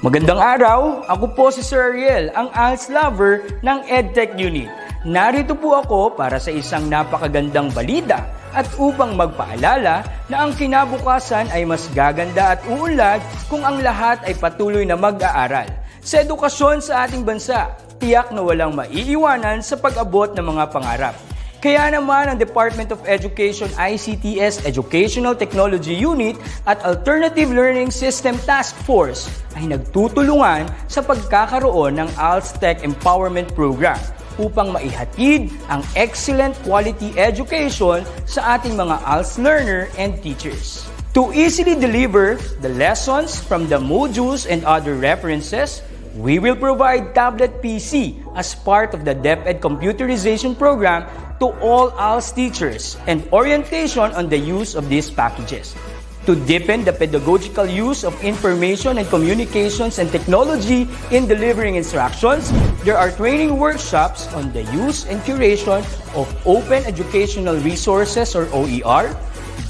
Magandang araw, ako po si Sir Ariel, ang ALS lover ng Edtech Unit. Narito po ako para sa isang napakagandang balita at upang magpaalala na ang kinabukasan ay mas gaganda at uunlad kung ang lahat ay patuloy na mag-aaral. Sa edukasyon sa ating bansa, tiyak na walang maiiwanan sa pag-abot ng mga pangarap. Kaya naman ang Department of Education ICT's Educational Technology Unit at Alternative Learning System Task Force ay nagtutulungan sa pagkakaroon ng ALS Tech Empowerment Program upang maihatid ang excellent quality education sa ating mga ALS learner and teachers. To easily deliver the lessons from the modules and other references, we will provide tablet PC as part of the DepEd computerization program to all ALS teachers and orientation on the use of these packages. To deepen the pedagogical use of information and communications and technology in delivering instructions, there are training workshops on the use and curation of open educational resources or OER,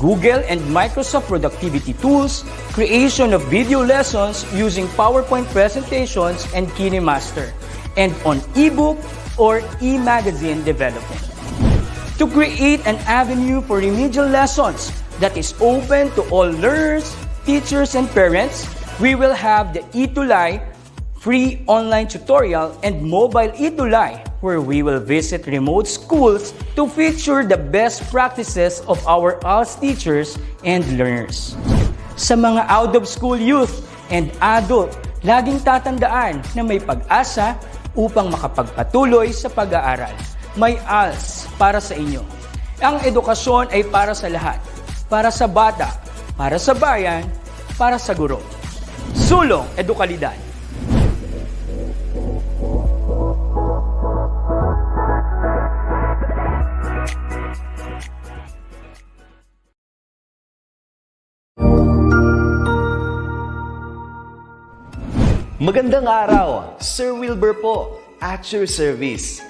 Google and Microsoft productivity tools, creation of video lessons using PowerPoint presentations and KineMaster, and on ebook or e-magazine development. To create an avenue for remedial lessons that is open to all learners, teachers, and parents, we will have the ETUlay free online tutorial and mobile ETUlay, where we will visit remote schools to feature the best practices of our ALS teachers and learners. Sa mga out-of-school youth and adult, laging tatandaan na may pag-asa upang makapagpatuloy sa pag-aaral. May ALS para sa inyo. Ang edukasyon ay para sa lahat. Para sa bata, para sa bayan, para sa guro. Sulong Edukalidad. Magandang araw, Sir Wilbur po, at your service.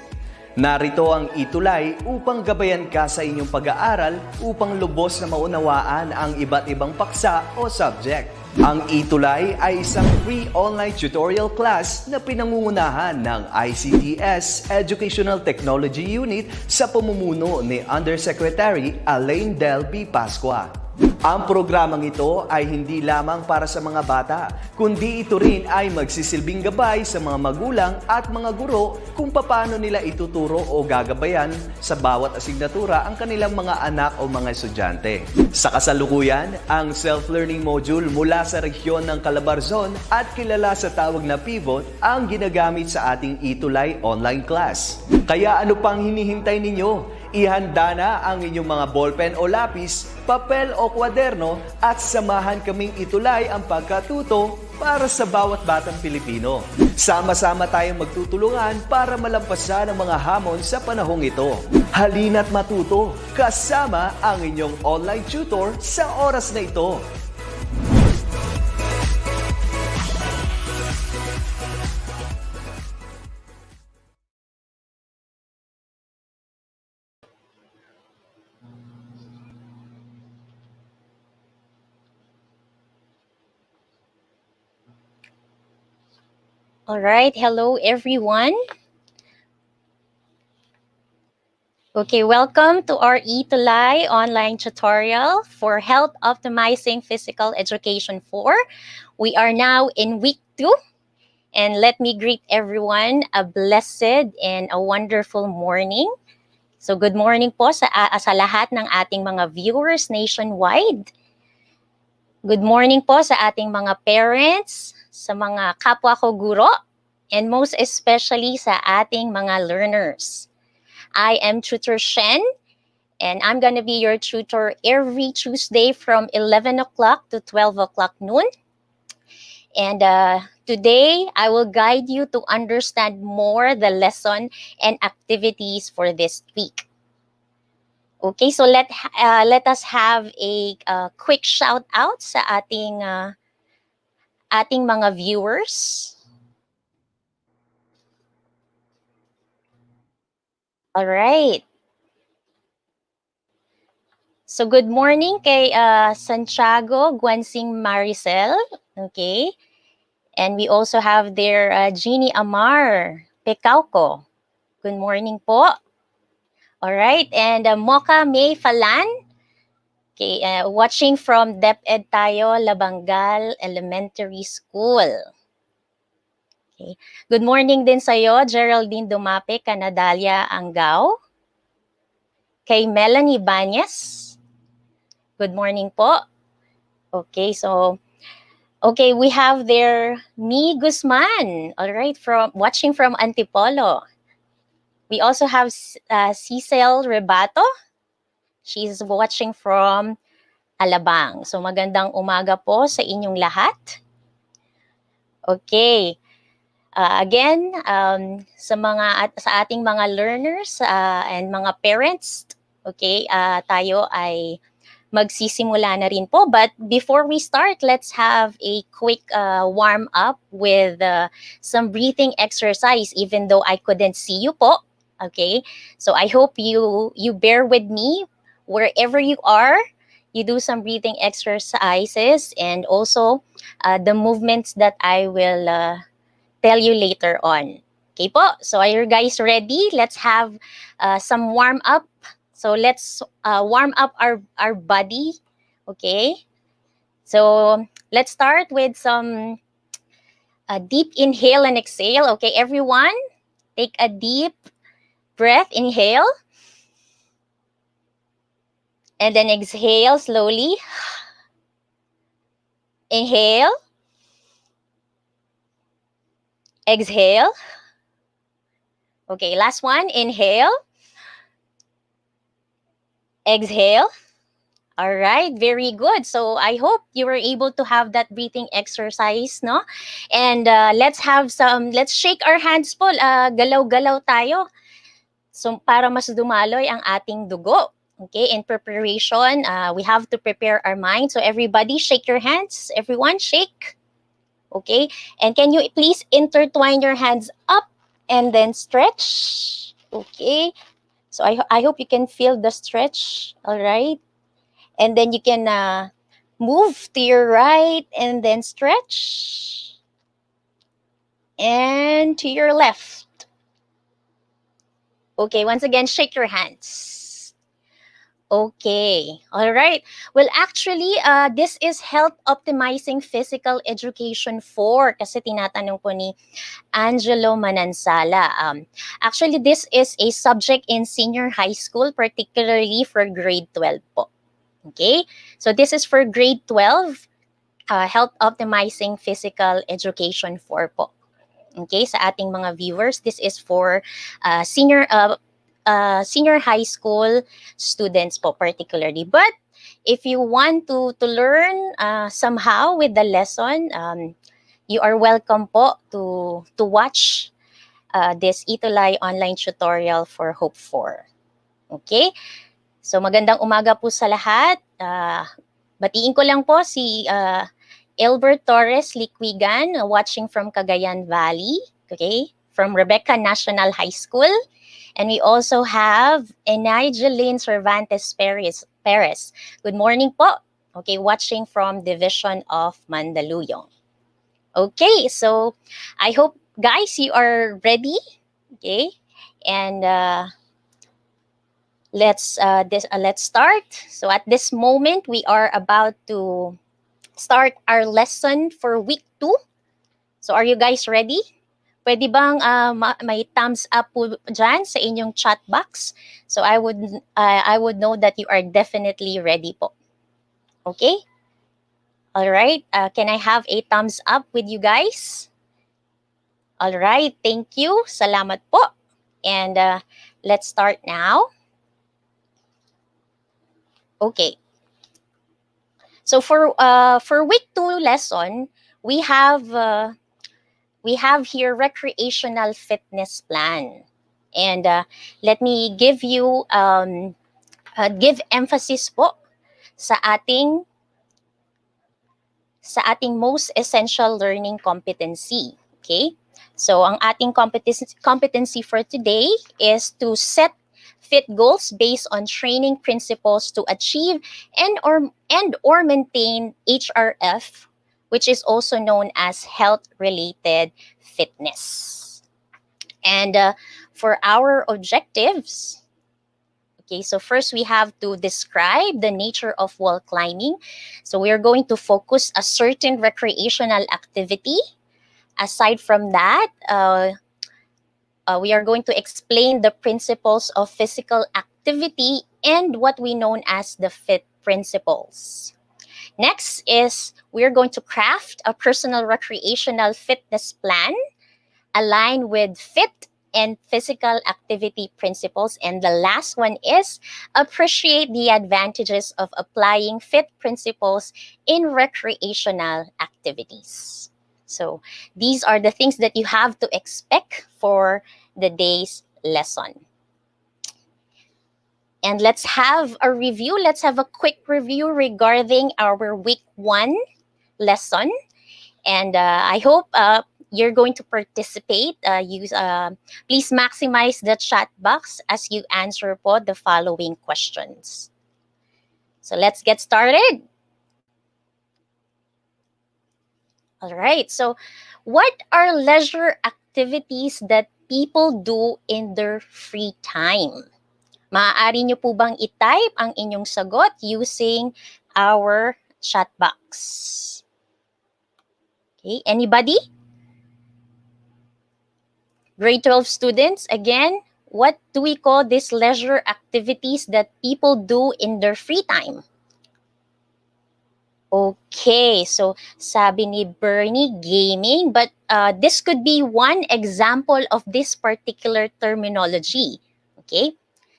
Narito ang ETUlay upang gabayan ka sa inyong pag-aaral upang lubos na maunawaan ang iba't ibang paksa o subject. Ang ETUlay ay isang free online tutorial class na pinangungunahan ng ICT's Educational Technology Unit sa pamumuno ni Undersecretary Elaine Del B. Pascua. Ang programang ito ay hindi lamang para sa mga bata, kundi ito rin ay magsisilbing gabay sa mga magulang at mga guro kung paano nila ituturo o gagabayan sa bawat asignatura ang kanilang mga anak o mga estudyante. Sa kasalukuyan, ang self-learning module mula sa rehiyon ng Calabarzon at kilala sa tawag na pivot ang ginagamit sa ating ETUlay online class. Kaya ano pang hinihintay ninyo? Ihanda na ang inyong mga ballpen o lapis, papel o kwaderno at samahan kaming itulay ang pagkatuto para sa bawat batang Pilipino. Sama-sama tayong magtutulungan para malampasan ang mga hamon sa panahong ito. Halina't matuto kasama ang inyong online tutor sa oras na ito. All right, hello everyone. Okay, welcome to our ETUlay online tutorial for Health Optimizing Physical Education 4. We are now in week 2, and let me greet everyone a blessed and a wonderful morning. So good morning po sa lahat ng ating mga viewers nationwide. Good morning po sa ating mga parents, sa mga kapwa ko guro, and most especially sa ating mga learners. I am Tutor Shen, and I'm going to be your tutor every Tuesday from 11 o'clock to 12 o'clock noon. And today, I will guide you to understand more the lesson and activities for this week. Okay, so let us have a quick shout out sa ating mga viewers. All right. So good morning kay Santiago Guansing Maricel, okay? And we also have there Jeannie Amar Pecauco. Good morning po. All right, and Mocha May Falan. Okay, watching from DepEd tayo, Labangal Elementary School. Okay. Good morning din sa'yo, Geraldine Dumape, Canadalia Anggao. Kay Melanie Banyes. Good morning po. Okay, so okay, we have there Mi Guzman. All right, from watching from Antipolo. We also have Cecil Rebato. She's watching from Alabang. So magandang umaga po sa inyong lahat. Okay. Again, sa ating mga learners and mga parents, okay, tayo ay magsisimula na rin po. But before we start, let's have a quick warm up with some breathing exercise, even though I couldn't see you po. Okay, so I hope you bear with me wherever you are. You do some breathing exercises and also the movements that I will tell you later on. Okay po, so are you guys ready? Let's have some warm up. So let's warm up our body, okay? So let's start with some deep inhale and exhale. Okay, everyone, take a deep breath, inhale. And then exhale slowly. Inhale. Exhale. Okay, last one, inhale. Exhale. All right, very good. So I hope you were able to have that breathing exercise, no? And let's shake our hands po. Galaw-galaw tayo. So para mas dumaloy ang ating dugo. Okay, in preparation, we have to prepare our mind. So everybody shake your hands. Everyone shake. Okay, and can you please intertwine your hands up and then stretch? Okay, so I hope you can feel the stretch. All right. And then you can move to your right and then stretch. And to your left. Okay, once again, shake your hands. Okay, all right. Well, actually, this is Health Optimizing Physical Education 4 kasi tinatanong po ni Angelo Manansala. Actually, this is a subject in senior high school, particularly for grade 12 po. Okay, so this is for grade 12, Health Optimizing Physical Education 4 po. Okay, sa ating mga viewers, this is for senior high school students po particularly. But if you want to learn somehow with the lesson, you are welcome po to watch this ETUlay online tutorial for Hope 4. Okay? So magandang umaga po sa lahat. Batiin ko lang po si Elbert Torres Liquigan, watching from Cagayan Valley, okay, from Rebecca National High School. And we also have Enigeline Cervantes Perez. Good morning po. Okay, watching from Division of Mandaluyong. Okay, so I hope guys you are ready. Okay, and let's start. So at this moment, we are about to start our lesson for week 2. So are you guys ready? Pwede bang may thumbs up po dyan sa inyong chat box? So I would know that you are definitely ready po. Okay? All right. Can I have a thumbs up with you guys? All right. Thank you. Salamat po. And let's start now. Okay. So for week 2 lesson, we have here recreational fitness plan, and let me give you give emphasis po sa ating most essential learning competency. Okay, so ang ating competency for today is to set fit goals based on training principles to achieve and or maintain HRF which is also known as health-related fitness. And for our objectives, okay, so first we have to describe the nature of wall climbing. So we are going to focus a certain recreational activity. Aside from that, we are going to explain the principles of physical activity and what we know as the FITT principles. Next is we're going to craft a personal recreational fitness plan aligned with FITT and physical activity principles. And the last one is appreciate the advantages of applying FITT principles in recreational activities. So these are the things that you have to expect for the day's lesson. And let's have a review. Let's have a quick review regarding our week 1 lesson. And I hope you're going to participate. Please maximize the chat box as you answer po the following questions. So let's get started. All right. So what are leisure activities that people do in their free time? Maaari nyo po bang i-type ang inyong sagot using our chat box? Okay, anybody? Grade 12 students, again, what do we call these leisure activities that people do in their free time? Okay, so sabi ni Bernie, gaming, but this could be one example of this particular terminology. Okay,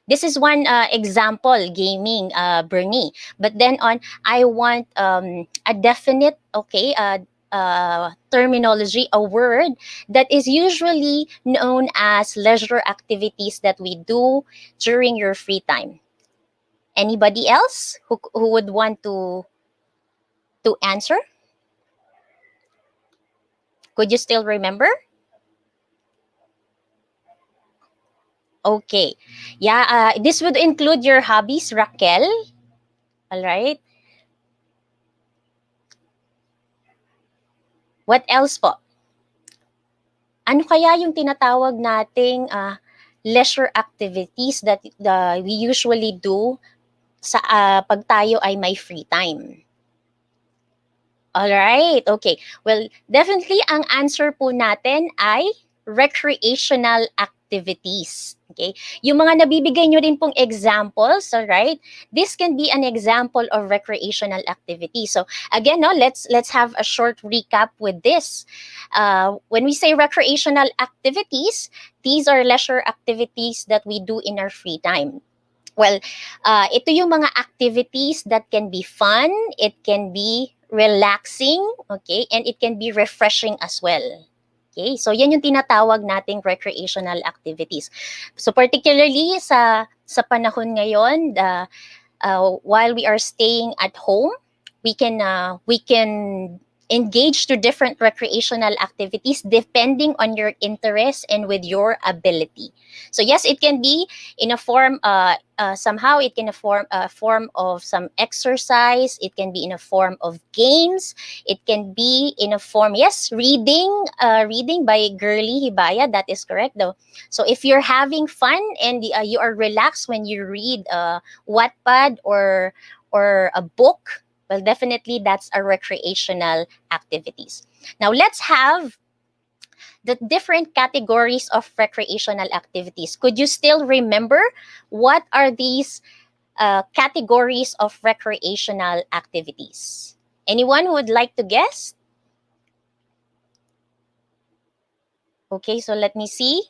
this is one example, gaming, Bernie. But then on, I want a definite, okay, terminology, a word that is usually known as leisure activities that we do during your free time. Anybody else who would want to answer? Could you still remember? Okay. Yeah, this would include your hobbies, Raquel. All right. What else po? Ano kaya yung tinatawag nating leisure activities that we usually do sa pag tayo ay may free time? All right. Okay. Well, definitely ang answer po natin ay recreational activities. Okay? Yung mga nabibigay nyo rin pong examples, all right? This can be an example of recreational activity. So, again, no, let's have a short recap with this. When we say recreational activities, these are leisure activities that we do in our free time. Well, ito yung mga activities that can be fun, it can be relaxing, okay, and it can be refreshing as well. Okay, so yan yung tinatawag nating recreational activities. So particularly sa panahon ngayon, while we are staying at home, we can engage to different recreational activities depending on your interest and with your ability. So yes, it can be in a form, somehow it can form a form of some exercise. It can be in a form of games. It can be in a form, yes, reading by Girly Hibaya. That is correct though. So if you're having fun and you are relaxed when you read Wattpad or a book, well, definitely that's a recreational activities. Now let's have the different categories of recreational activities. Could you still remember what are these categories of recreational activities? Anyone who would like to guess? Okay, so let me see.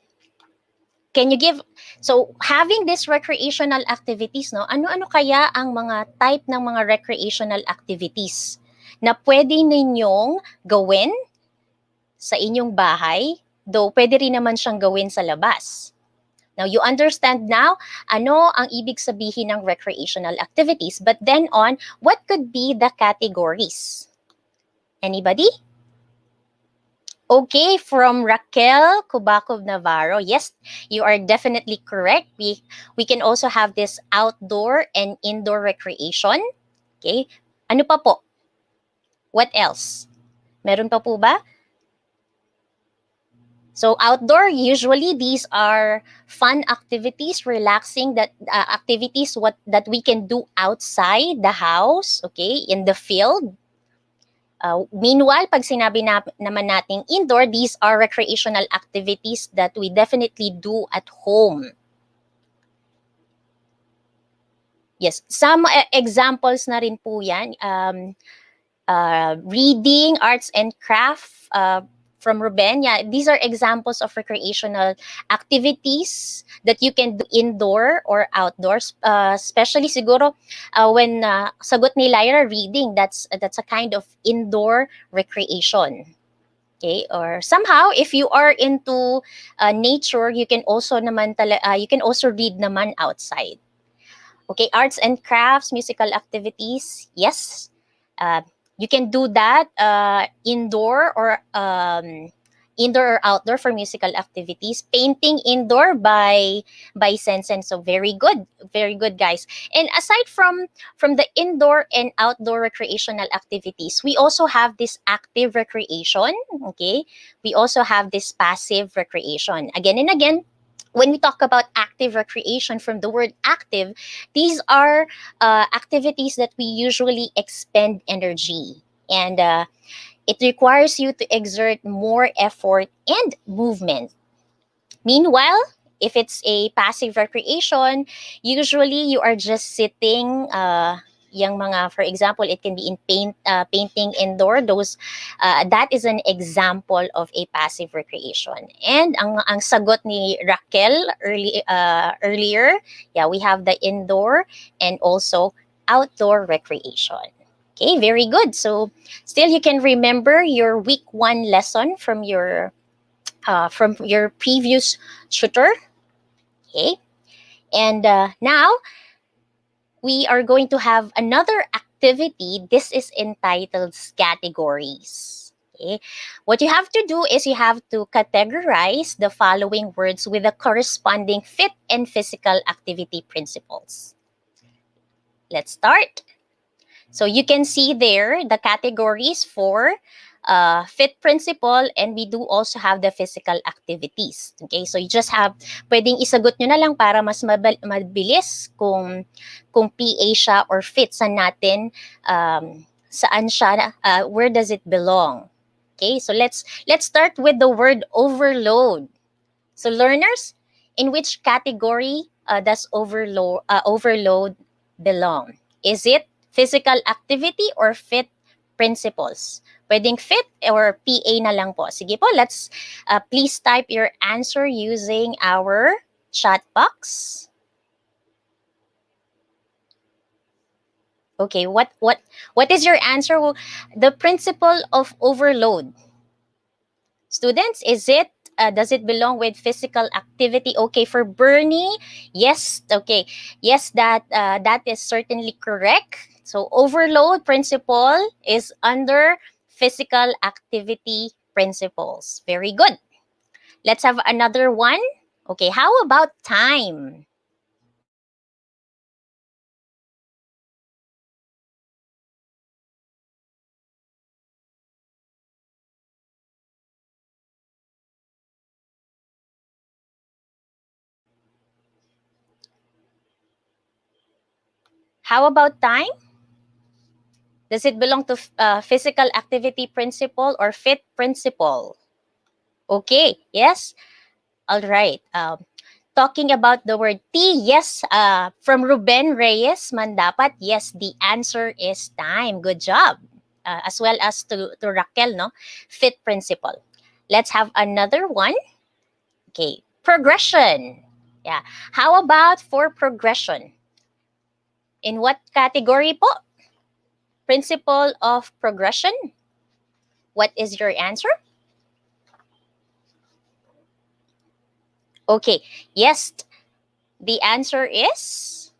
Can you give, so having these recreational activities, no, ano-ano kaya ang mga type ng mga recreational activities na pwede ninyong gawin sa inyong bahay, though pwede rin naman siyang gawin sa labas. Now, you understand now ano ang ibig sabihin ng recreational activities, but then on, what could be the categories? Anybody? Okay, from Raquel Kubakov Navarro. Yes, you are definitely correct. We can also have this outdoor and indoor recreation. Okay, ano pa po? What else? Meron pa po ba? So outdoor, usually these are fun activities, relaxing that activities that we can do outside the house, okay, in the field. Meanwhile, pag sinabi naman nating indoor, these are recreational activities that we definitely do at home. Yes, some examples na rin po yan. Reading, arts and craft, from Ruben. Yeah, these are examples of recreational activities that you can do indoor or outdoors. Especially siguro when sagot ni Lyra, reading, that's a kind of indoor recreation. Okay, or somehow if you are into nature, you can also you can also read naman outside. Okay, arts and crafts, musical activities, yes. You can do that indoor or outdoor for musical activities. Painting indoor by Sensen, so very good, guys. And aside from the indoor and outdoor recreational activities, we also have this active recreation. Okay, we also have this passive recreation. Again and again, when we talk about active recreation, from the word active, these are activities that we usually expend energy, and it requires you to exert more effort and movement. Meanwhile, if it's a passive recreation, usually you are just sitting. Yung mga, for example, it can be in painting indoor. That is an example of a passive recreation. And ang sagot ni Raquel earlier, yeah, we have the indoor and also outdoor recreation. Okay, very good. So still you can remember your week 1 lesson from your previous tutor. Okay, and now we are going to have another activity. This is entitled categories. Okay, what you have to do is you have to categorize the following words with the corresponding FITT and physical activity principles. Let's start. So you can see there the categories for FITT principle, and we do also have the physical activities. Okay, so you just have, pwedeng isagot nyo na lang para mas mabilis kung PA siya or FITT, saan natin, saan siya, where does it belong. Okay, so let's start with the word overload. So learners, in which category does overload belong? Is it physical activity or FITT principles? Pwedeng FITT or PA na lang po. Sige po, let's please type your answer using our chat box. Okay, what is your answer? The principle of overload. Students, is it does it belong with physical activity? Okay, for Bernie, yes. Okay, yes, that is certainly correct. So overload principle is under physical activity principles. Very good. Let's have another one. Okay, how about time? How about time? Does it belong to physical activity principle or FITT principle? Okay, yes. All right. Talking about the word T, yes, from Ruben Reyes Mandapat, yes, the answer is time. Good job. As well as to Raquel, no? FITT principle. Let's have another one. Okay, progression. Yeah. How about for progression? In what category po? Principle of progression. What is your answer? Okay, yes, the answer is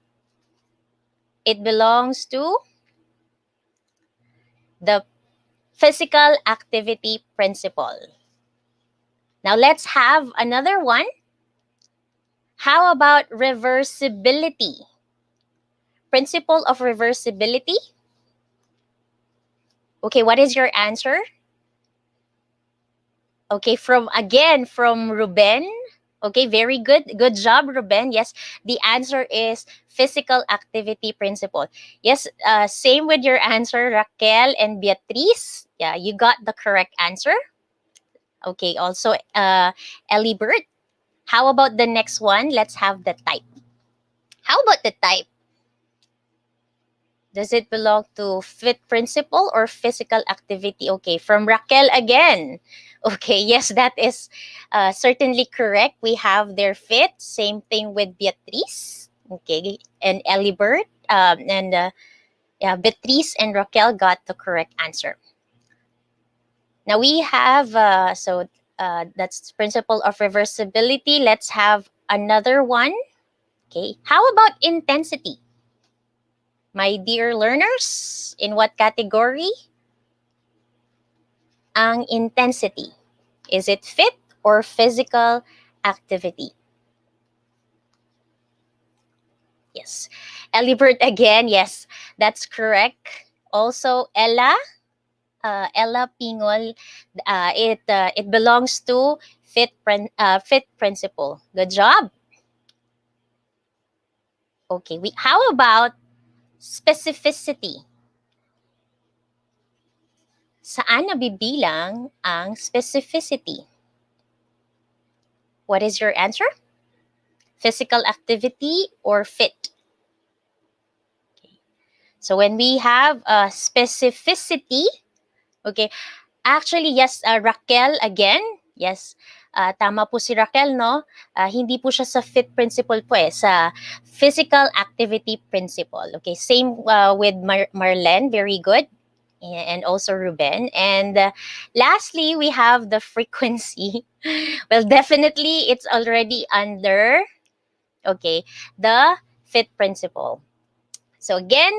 it belongs to the physical activity principle. Now let's have another one. How about reversibility? Principle of reversibility. Okay, what is your answer? Okay, from Ruben. Okay, very good. Good job, Ruben. Yes, the answer is physical activity principle. Yes, same with your answer, Raquel and Beatrice. Yeah, you got the correct answer. Okay, also Ellie Bert. How about the next one? Let's have the type. How about the type? Does it belong to FITT principle or physical activity? Okay, from Raquel again. Okay, yes, that is certainly correct. We have their FITT. Same thing with Beatrice. Okay, and Elibert. Yeah, Beatrice and Raquel got the correct answer. Now we have, that's principle of reversibility. Let's have another one. Okay, how about intensity? My dear learners, in what category? Ang intensity. Is it FITT or physical activity? Yes. Elibert again, yes, that's correct. Also, Ella Pingol, it belongs to FITT principle. Good job. Okay, how about specificity? Saan nabibilang ang specificity? What is your answer? Physical activity or FITT? Okay. So when we have specificity, okay, actually, yes, Raquel again, yes, tama po si Raquel, no? Hindi po siya sa FITT principle po sa physical activity principle. Okay, same with Marlene, very good. And also Ruben. And lastly, we have the frequency. Well, definitely, it's already under, okay, the FITT principle. So again,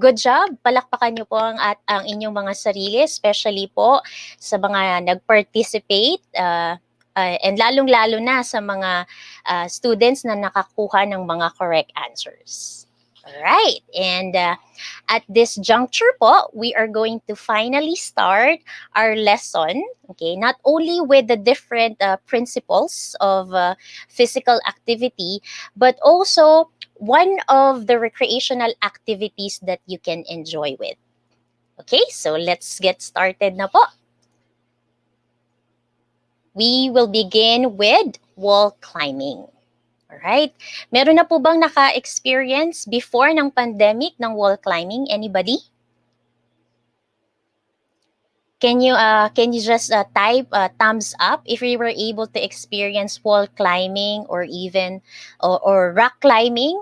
good job. Palakpakan niyo po ang inyong mga sarili, especially po sa mga nag-participate and lalong-lalo na sa mga students na nakakuha ng mga correct answers. Alright, and at this juncture po, we are going to finally start our lesson, okay, not only with the different principles of physical activity, but also one of the recreational activities that you can enjoy with. Okay, so let's get started na po. We will begin with wall climbing. Alright, meron na po bang naka-experience before ng pandemic ng wall climbing? Anybody? Can you just type thumbs up if you were able to experience wall climbing or even or rock climbing?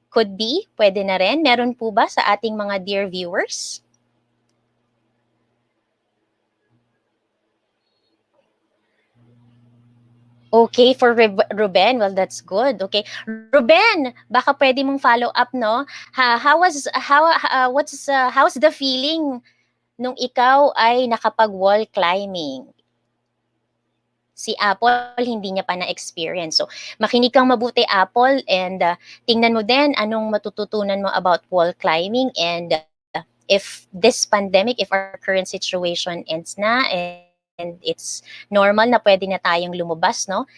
Could be, pwede na rin. Meron po ba sa ating mga dear viewers? Okay, for Ruben, well, that's good. Okay, Ruben, baka pwede mong follow up, no? How's the feeling nung ikaw ay nakapag-wall climbing? Si Apple, hindi niya pa na-experience. So, makinig kang mabuti, Apple, and tingnan mo din anong matututunan mo about wall climbing, and if this pandemic, if our current situation ends na, and it's normal na pwede na tayong lumabas, no?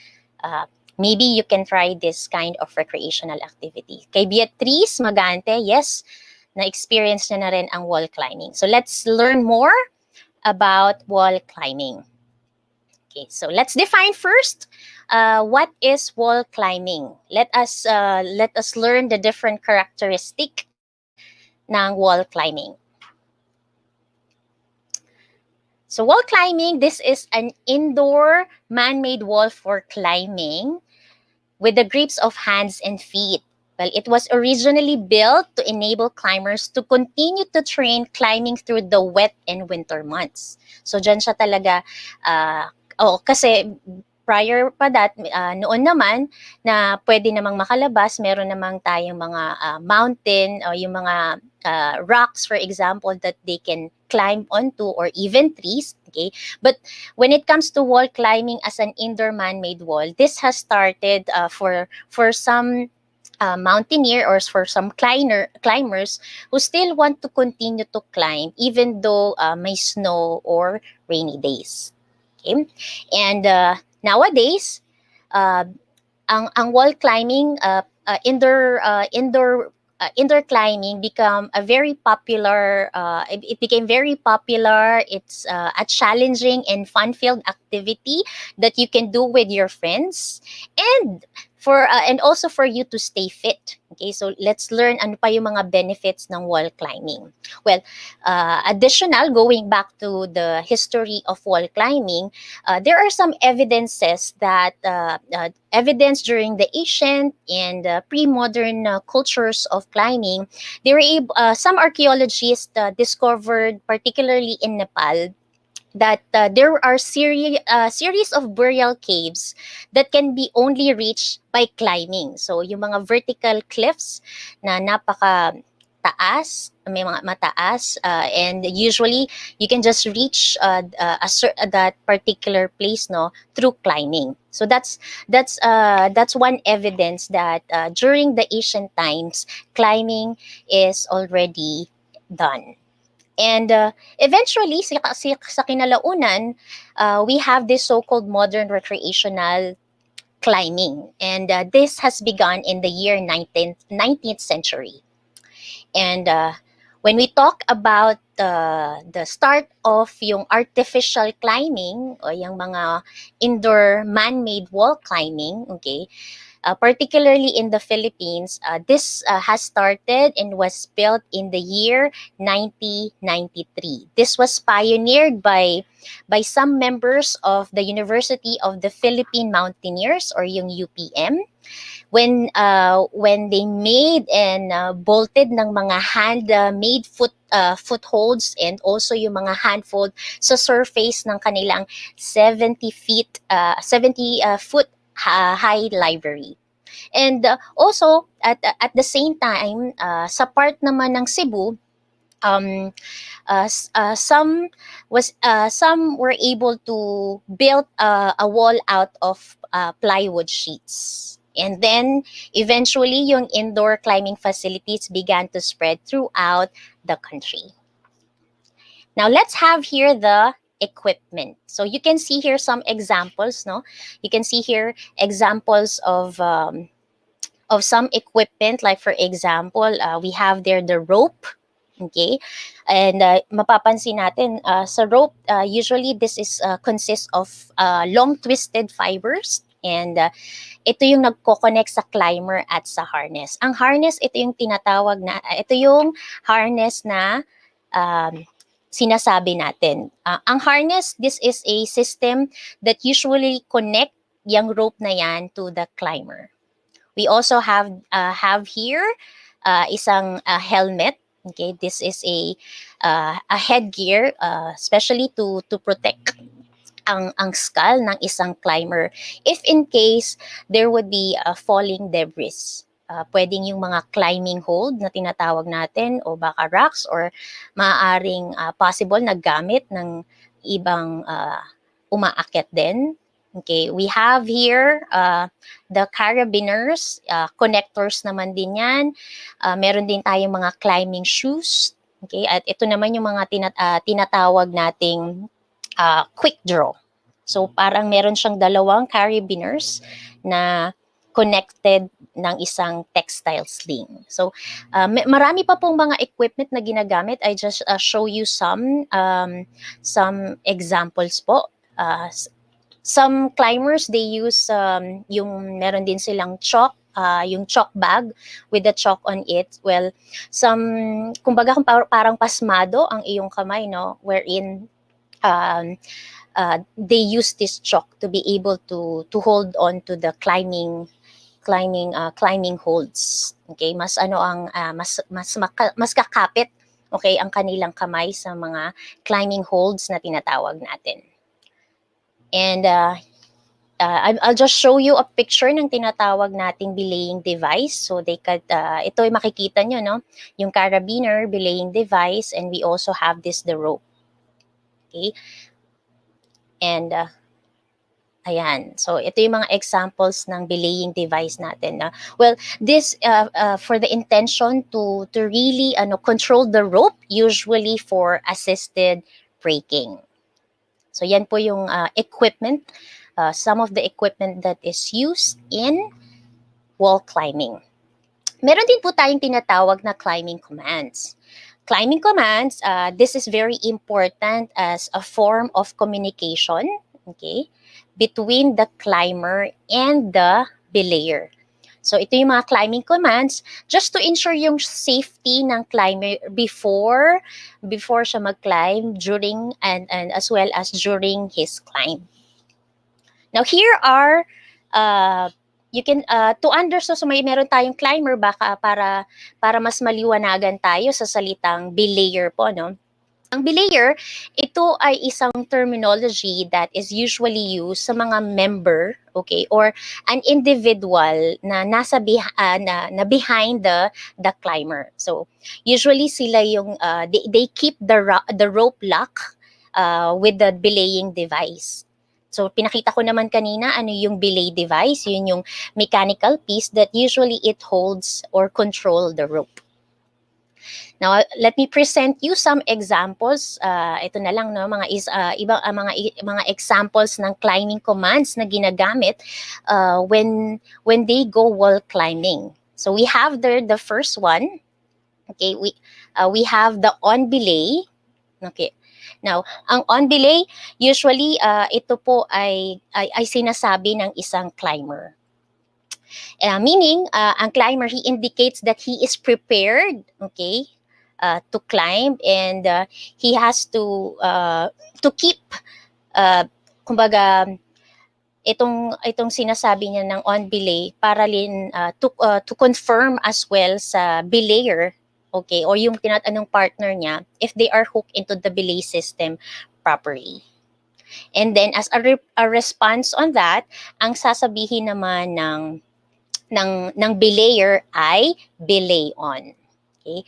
Maybe you can try this kind of recreational activity. Kay Beatrice Magante, yes, na-experience na rin ang wall climbing. So let's learn more about wall climbing. Okay, so let's define first what is wall climbing. Let us learn the different characteristic ng wall climbing. So wall climbing, this is an indoor man-made wall for climbing with the grips of hands and feet. Well, it was originally built to enable climbers to continue to train climbing through the wet and winter months. So dyan siya talaga, kasi prior pa that, noon naman na pwede namang makalabas, meron namang tayong mga mountain o yung mga rocks, for example, that they can climb onto, or even trees, okay? But when it comes to wall climbing as an indoor man-made wall, this has started for some mountaineer or for some climbers who still want to continue to climb even though may snow or rainy days. Okay? And nowadays, uh, ang wall climbing, indoor climbing become a very popular, it became very popular. It's a challenging and fun-filled activity that you can do with your friends, and and also for you to stay fit. Okay, so let's learn ano pa yung mga benefits ng wall climbing. Well, additional, going back to the history of wall climbing, there are some evidences that evidence during the ancient and pre-modern cultures of climbing. They were some archaeologists discovered, particularly in Nepal, that there are series of burial caves that can be only reached by climbing. So yung mga vertical cliffs na napaka taas, may mga mataas, and usually you can just reach that particular place, no, through climbing. So that's one evidence that during the ancient times, climbing is already done. And eventually, sa kinalaunan, we have this so-called modern recreational climbing. And this has begun in the year 19th century. And when we talk about the start of yung artificial climbing o yung mga indoor man-made wall climbing, okay, particularly in the Philippines, this has started and was built in the year 1993. This was pioneered by some members of the University of the Philippine Mountaineers, or yung UPM, when they made and bolted ng mga hand-made footholds, and also yung mga handfold sa surface ng kanilang 70 foot high library. And also at the same time, sa part naman ng Cebu, some were able to build a wall out of plywood sheets. And then eventually yung indoor climbing facilities began to spread throughout the country. Now let's have here the equipment. So you can see here some examples, no? You can see here examples of some equipment. Like for example, we have there the rope. Okay, and mapapansin natin sa rope, usually this is consists of long twisted fibers, and ito yung nagko-connect sa climber at sa harness. Ang harness, ito yung harness na sinasabi natin. Ang harness, this is a system that usually connect yung rope na yan to the climber. We also have here isang helmet. Okay, this is a headgear, especially to protect ang skull ng isang climber if in case there would be falling debris. Pwedeng yung mga climbing hold na tinatawag natin, o baka rocks, or maaaring possible na gamit ng ibang umaakyat din. Okay, we have here the carabiners, connectors naman din yan. Meron din tayong mga climbing shoes. Okay, at ito naman yung mga tinatawag nating quick draw. So parang meron siyang dalawang carabiners na connected ng isang textile sling. So marami pa pong mga equipment na ginagamit. I just show you some examples po. Some climbers, they use yung meron din silang chalk, yung chalk bag with the chalk on it. Well, kumbaga parang pasmado ang iyong kamay, no, wherein they use this chalk to be able to hold on to the climbing holds. Okay, mas kakapit, okay, ang kanilang kamay sa mga climbing holds na tinatawag natin. And I'll just show you a picture ng tinatawag nating belaying device. So ito ay makikita nyo, no? Yung carabiner, belaying device, and we also have the rope. Okay? And ayan. So ito yung mga examples ng belaying device natin. Well, this for the intention to really control the rope, usually for assisted braking. So yan po yung equipment, some of the equipment that is used in wall climbing. Meron din po tayong tinatawag na climbing commands. Climbing commands, this is very important as a form of communication, okay, between the climber and the belayer. So ito yung mga climbing commands just to ensure yung safety ng climber before siya mag-climb, during and as well as during his climb. Now here are you can to understand, so meron tayong climber baka para mas maliwanagan tayo sa salitang belayer po, no? Ang belayer, ito ay isang terminology that is usually used sa mga member, okay, or an individual na nasa na behind the climber. So usually sila yung they keep the rope lock with the belaying device. So pinakita ko naman kanina ano yung belay device, yun yung mechanical piece that usually it holds or control the rope. Now, let me present you some examples. Ito na lang, no, mga mga examples ng climbing commands na ginagamit when they go wall climbing. So we have there the first one. Okay, we have the on belay. Okay. Now, ang on belay, usually ito po ay sinasabi ng isang climber. Meaning, ang climber, he indicates that he is prepared, okay, to climb, and he has to keep, kumbaga, itong sinasabi niya ng on belay para rin to confirm as well sa belayer, okay, or yung tinatanong partner niya if they are hooked into the belay system properly. And then as a response on that, ang sasabihin naman ng belayer ay belay on. Okay?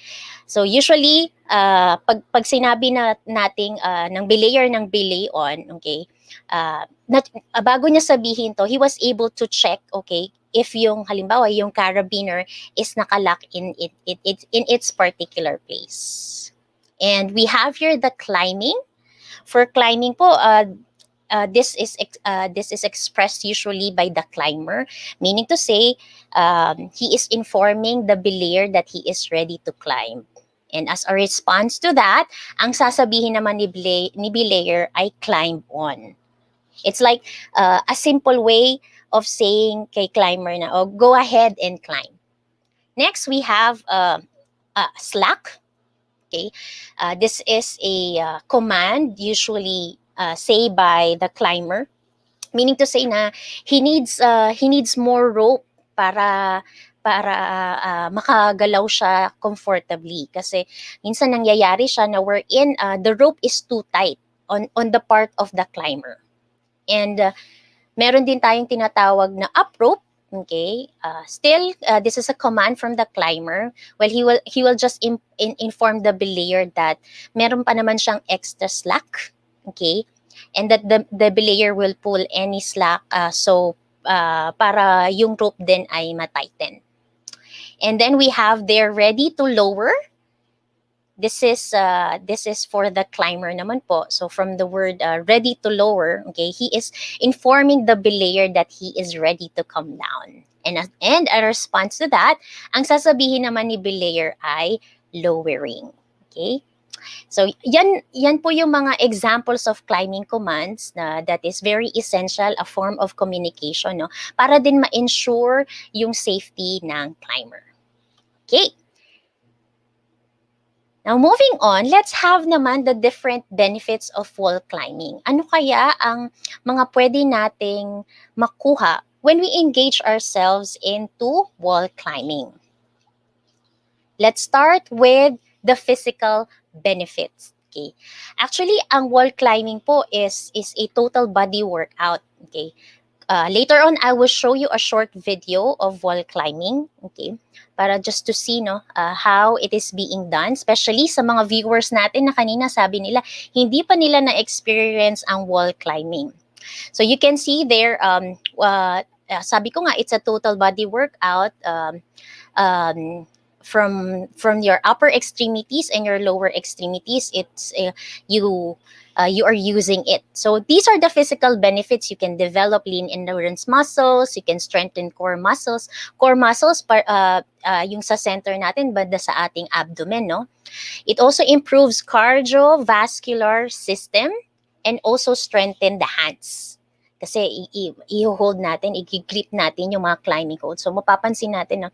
So usually pag sinabi nating ng belayer ng belay on, okay? Bago niya sabihin to, he was able to check, okay, if yung halimbawa yung carabiner is nakalock in its particular place. And we have here the climbing. For climbing po, this is expressed usually by the climber, meaning to say he is informing the belayer that he is ready to climb. And as a response to that, ang sasabihin naman ni belayer ay climb on. It's like a simple way of saying kay climber na, oh, go ahead and climb. Next, we have slack. Okay, this is a command usually say by the climber, meaning to say na he needs more rope para makagalaw siya comfortably, kasi minsan nangyayari siya na wherein the rope is too tight on the part of the climber. And meron din tayong tinatawag na up rope. Okay, still this is a command from the climber. Well, he will just inform the belayer that meron pa naman siyang extra slack, okay, and that the belayer will pull any slack so para yung rope din ay matighten. And then we have there ready to lower. This is for the climber naman po. So from the word ready to lower, okay, he is informing the belayer that he is ready to come down. And a response to that, ang sasabihin naman ni belayer ay lowering. Okay? So yan po yung mga examples of climbing commands that is very essential, a form of communication, no, para din ma-ensure yung safety ng climber. Okay. Now, moving on, let's have naman the different benefits of wall climbing. Ano kaya ang mga pwede nating makuha when we engage ourselves into wall climbing? Let's start with the physical benefits. Okay. Actually, ang wall climbing po is a total body workout. Okay. Later on, I will show you a short video of wall climbing. Okay. Para just to see, no, how it is being done, especially sa mga viewers natin na kanina sabi nila hindi pa nila na-experience ang wall climbing. So you can see there, sabi ko nga, it's a total body workout from your upper extremities and your lower extremities. It's you are using it. So these are the physical benefits. You can develop lean endurance muscles, you can strengthen core muscles. Core muscles, yung sa center natin, banda sa ating abdomen, no? It also improves cardiovascular system and also strengthen the hands. Kasi i-hold natin, i-grip natin yung mga climbing holds. So mapapansin natin na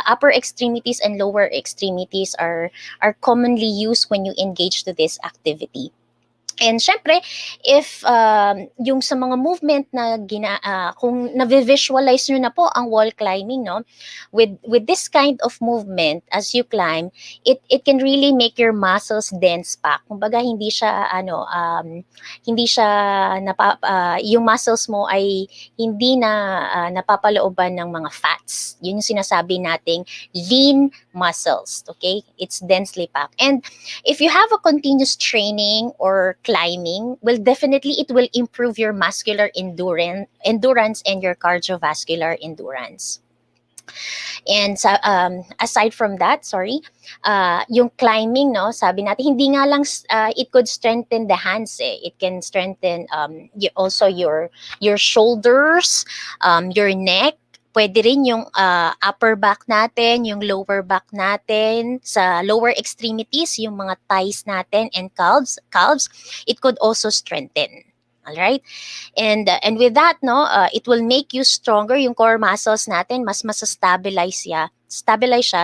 upper extremities and lower extremities are commonly used when you engage to this activity. And syempre, if yung sa mga movement na kung na-visualize nyo na po ang wall climbing, no, with this kind of movement as you climb, it can really make your muscles dense pa. Kumbaga hindi siya yung muscles mo ay hindi na napapalooban ng mga fats. Yun yung sinasabi nating lean muscles, okay? It's densely packed. And if you have a continuous training or climbing, well, definitely it will improve your muscular endurance and your cardiovascular endurance. And aside from that, yung climbing, no, sabi natin, hindi nga lang it could strengthen the hands, it can strengthen also your shoulders, your neck. Pwede rin yung upper back natin, yung lower back natin, sa lower extremities, yung mga thighs natin and calves, it could also strengthen. All right? And with that, no, it will make you stronger. Yung core muscles natin, mas stabilize siya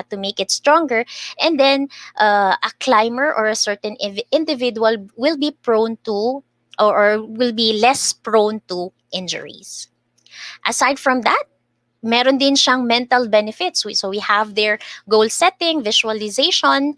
to make it stronger. And then, a climber or a certain individual will be prone to or will be less prone to injuries. Aside from that, meron din siyang mental benefits. So we have their goal setting, visualization,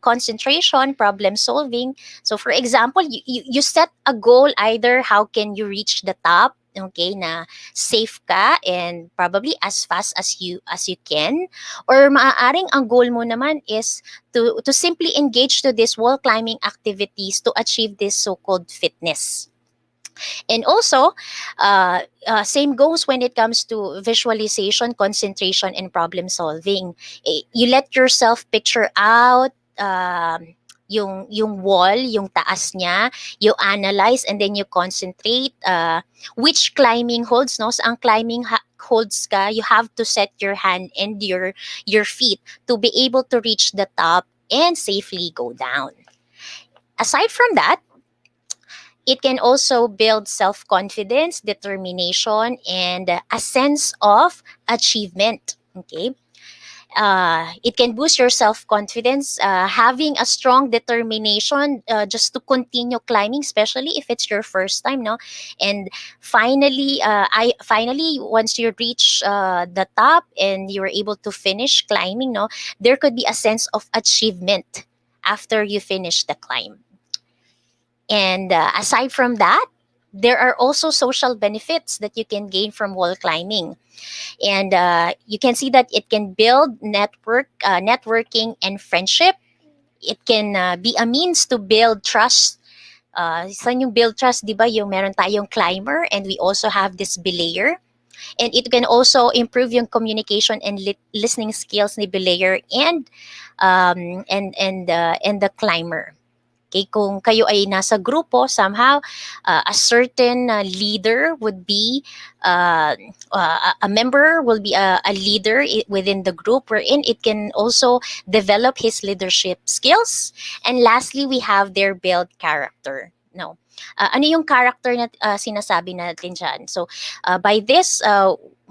concentration, problem solving. So for example, you set a goal, either how can you reach the top, okay, na safe ka and probably as fast as you can, or maaaring ang goal mo naman is to simply engage to these wall climbing activities to achieve this so-called fitness. And also, same goes when it comes to visualization, concentration, and problem solving. You let yourself picture out yung wall, yung taas niya, you analyze and then you concentrate which climbing holds, no? So ang climbing holds ka, you have to set your hand and your feet to be able to reach the top and safely go down. Aside from that, it can also build self-confidence, determination, and a sense of achievement. Okay? It can boost your self-confidence, having a strong determination just to continue climbing, especially if it's your first time, no? And finally, once you reach the top and you're able to finish climbing, no, there could be a sense of achievement after you finish the climb. And aside from that, there are also social benefits that you can gain from wall climbing. And you can see that it can build networking and friendship. It can be a means to build trust. Saan yung build trust, di ba? Yung meron tayong climber and we also have this belayer. And it can also improve yung communication and listening skills ni belayer and the climber. Okay, kung kayo ay nasa grupo, somehow a certain leader would be a member will be a leader within the group, wherein it can also develop his leadership skills. And lastly, we have their build character. No, ano yung character na sinasabi natin dyan? So by this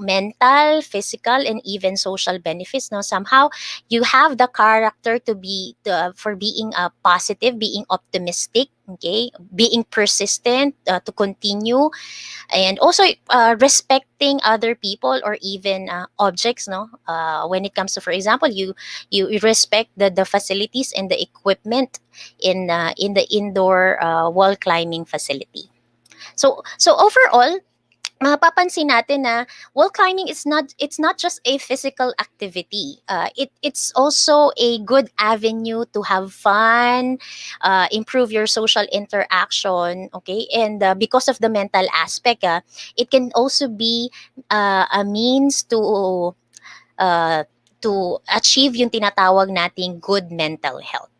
mental, physical, and even social benefits, no, somehow you have the character to be for being positive, being optimistic, okay, being persistent, to continue, and also respecting other people or even objects, no, when it comes to, for example, you respect the facilities and the equipment in the indoor wall climbing facility. So overall, mapapansin natin na wall climbing it's not just a physical activity. It's also a good avenue to have fun, improve your social interaction, okay? And because of the mental aspect, it can also be a means to to achieve yung tinatawag nating good mental health.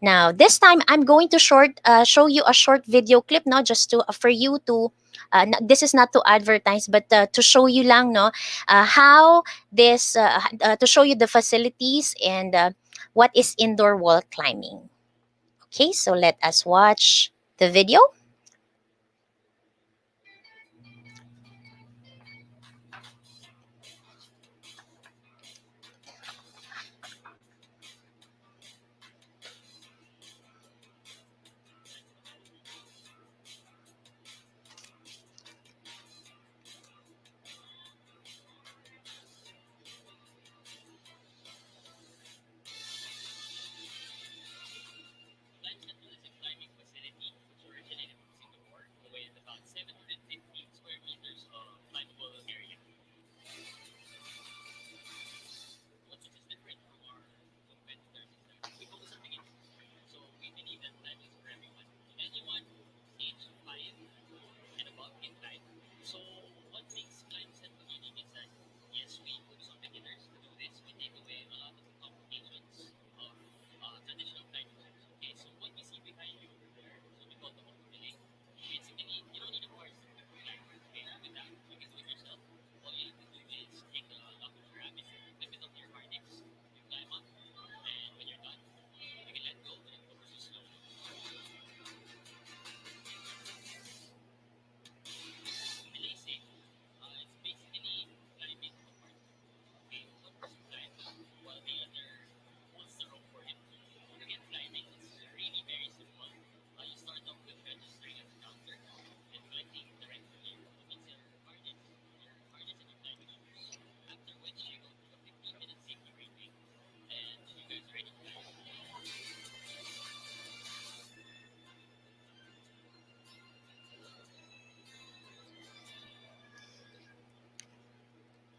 Now, this time I'm going to show you a short video clip, no, just to for you to. This is not to advertise, but to show you lang, no, how this to show you the facilities and what is indoor wall climbing. Okay, so let us watch the video.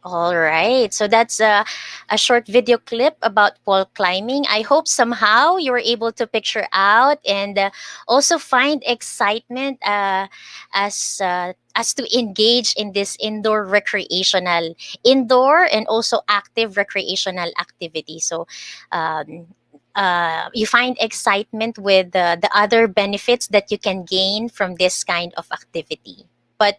All right. So that's a short video clip about wall climbing. I hope somehow you were able to picture out and also find excitement as to engage in this indoor and also active recreational activity. So you find excitement with the other benefits that you can gain from this kind of activity. But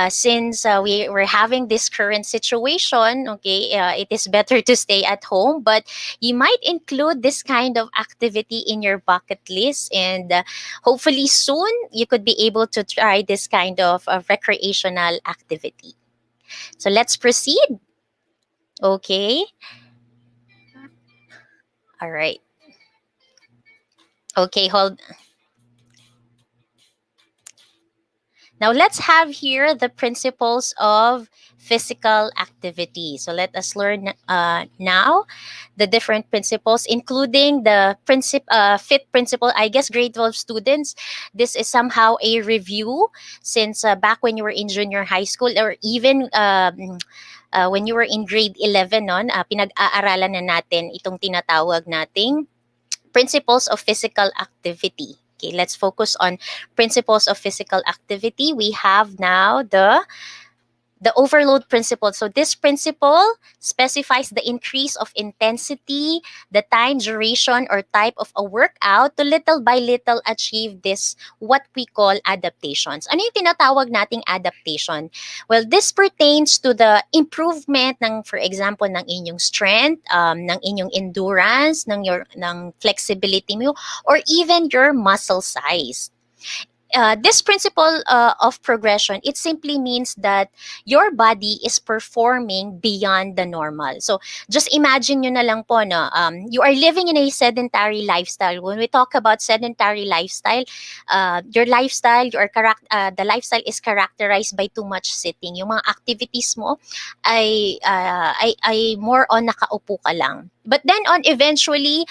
since we're having this current situation, okay, it is better to stay at home. But you might include this kind of activity in your bucket list, and hopefully soon you could be able to try this kind of recreational activity. So let's proceed. Okay. All right. Okay, hold. Now let's have here the principles of physical activity. So let us learn now the different principles, including the FITT principle. I guess grade 12 students, this is somehow a review since back when you were in junior high school or even when you were in grade 11 noon, pinag-aaralan na natin itong tinatawag nating principles of physical activity. Okay, let's focus on principles of physical activity. We have now the overload principle. So this principle specifies the increase of intensity, the time, duration, or type of a workout to little by little achieve this, what we call adaptations. Ano yung tinatawag nating adaptation? Well, this pertains to the improvement ng, for example, ng inyong strength, ng inyong endurance, ng flexibility mo, or even your muscle size. This principle of progression, it simply means that your body is performing beyond the normal. So just imagine nyo na lang po, no, you are living in a sedentary lifestyle. When we talk about sedentary lifestyle, your lifestyle, the lifestyle is characterized by too much sitting. Yung mga activities mo ay more on nakaupo ka lang. But then on eventually,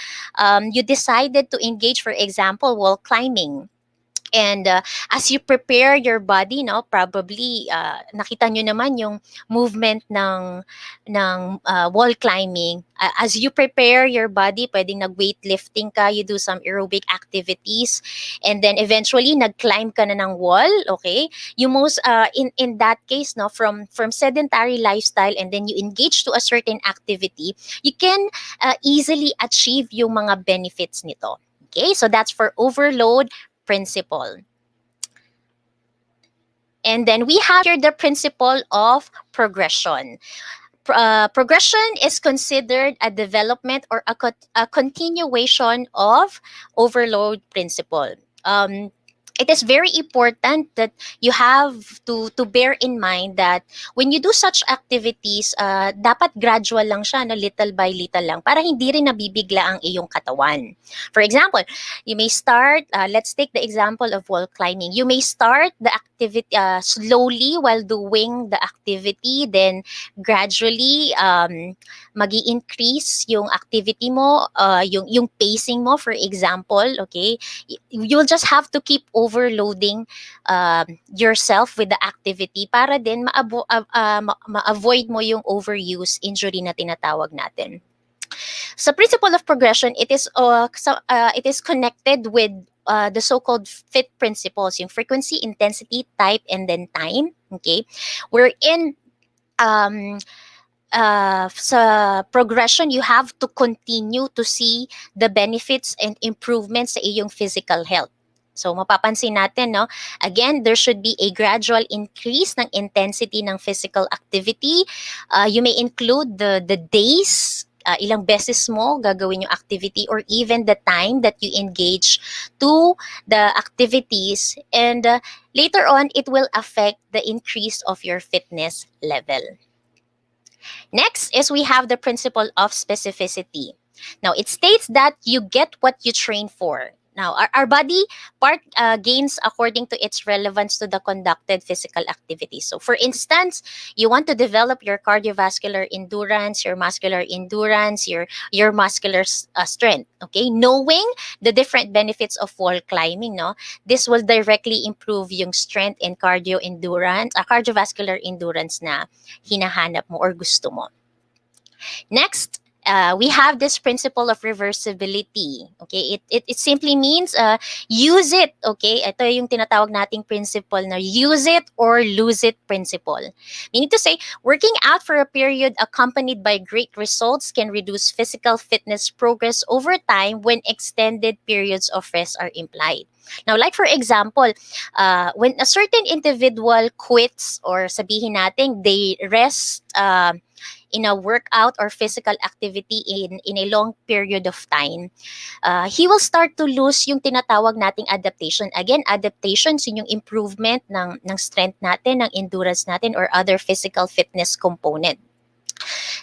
you decided to engage, for example, wall climbing. And as you prepare your body, no, probably nakita nyo naman yung movement ng wall climbing. As you prepare your body, pwedeng nag-weightlifting ka, you do some aerobic activities, and then eventually nag-climb ka na ng wall, okay? You most in that case, no, from sedentary lifestyle and then you engage to a certain activity, you can easily achieve yung mga benefits nito. Okay? So that's for overload principle. And then we have here the principle of progression. Progression is considered a development or a continuation of overload principle. It is very important that you have to bear in mind that when you do such activities, dapat gradual lang siya, no? Little by little lang, para hindi rin nabibigla ang iyong katawan. For example, you may start, let's take the example of wall climbing. You may start the activity slowly while doing the activity, then gradually magi-increase yung activity mo, yung pacing mo, for example, okay? You'll just have to keep overloading yourself with the activity para din ma-avoid mo yung overuse injury na tinatawag natin. Sa principle of progression, it is connected with the so-called FITT principles, yung frequency, intensity, type, and then time. Okay, wherein sa progression, you have to continue to see the benefits and improvements sa iyong physical health. So mapapansin natin, no? Again, there should be a gradual increase ng intensity ng physical activity. You may include the days, ilang beses mo gagawin yung activity, or even the time that you engage to the activities. And later on, it will affect the increase of your fitness level. Next is we have the principle of specificity. Now, it states that you get what you train for. Now, our body part gains according to its relevance to the conducted physical activity. So, for instance, you want to develop your cardiovascular endurance, your muscular endurance, your muscular strength. Okay, knowing the different benefits of wall climbing, no, this will directly improve yung strength and cardiovascular endurance na hinahanap mo or gusto mo. Next, we have this principle of reversibility. Okay, it simply means use it. Okay, ito yung tinatawag nating principle na use it or lose it principle. Meaning to say, working out for a period accompanied by great results can reduce physical fitness progress over time when extended periods of rest are implied. Now, like for example, when a certain individual quits, or sabihin natin they rest in a workout or physical activity in a long period of time, he will start to lose yung tinatawag nating adaptation. Again, adaptations, yun yung improvement ng strength natin, ng endurance natin, or other physical fitness component.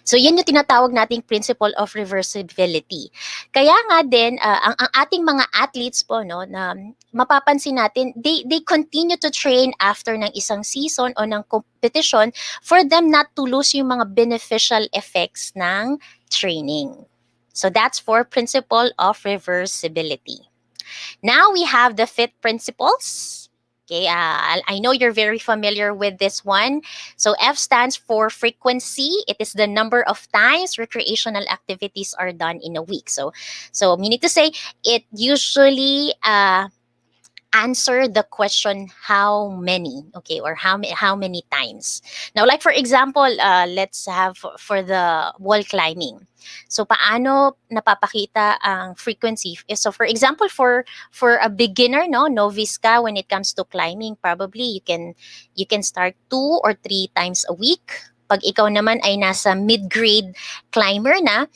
So, yun yung tinatawag nating principle of reversibility. Kaya nga din, ang ating mga athletes po, no, na mapapansin natin, they continue to train after ng isang season o ng competition for them not to lose yung mga beneficial effects ng training. So, that's for principle of reversibility. Now, we have the FITT principles. Okay, I know you're very familiar with this one. So F stands for frequency. It is the number of times recreational activities are done in a week. So meaning to say, it usually answer the question how many, okay, or how many times. Now, like for example, let's have for the wall climbing. So paano napapakita ang frequency? So for example, for a beginner, no, novice ka when it comes to climbing, probably you can start 2 or 3 times a week. Pag ikaw naman ay nasa mid-grade climber na,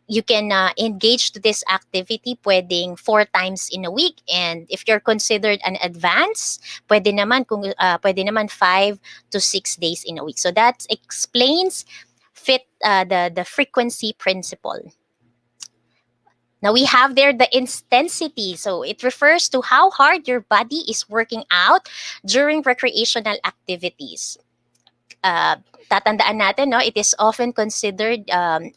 you can engage to this activity pwedeng 4 times in a week, and if you're considered an advanced, pwede naman 5 to 6 days in a week. So that explains FITT, the frequency principle. Now we have there the intensity. So it refers to how hard your body is working out during recreational activities. tatandaan natin, no, it is often considered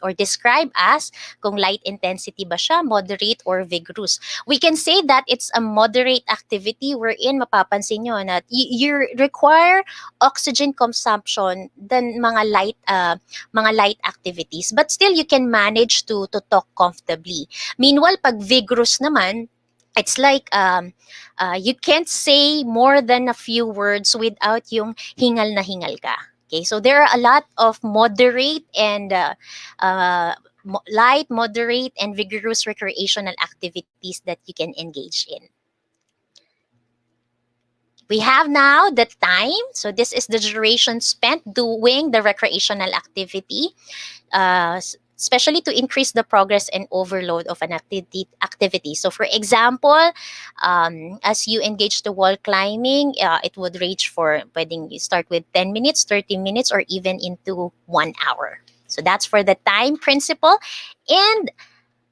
or described as kung light intensity ba siya, moderate or vigorous. We can say that it's a moderate activity wherein mapapansin nyo na you require oxygen consumption than mga light activities, but still you can manage to talk comfortably. Meanwhile, pag vigorous naman, it's like you can't say more than a few words without yung hingal na hingal ka. Okay, so there are a lot of moderate and light, moderate, and vigorous recreational activities that you can engage in. We have now the time. So this is the duration spent doing the recreational activity, especially to increase the progress and overload of an activity. So for example, as you engage the wall climbing, it would range for, pwedeng you start with 10 minutes, 30 minutes, or even into 1 hour. So that's for the time principle. And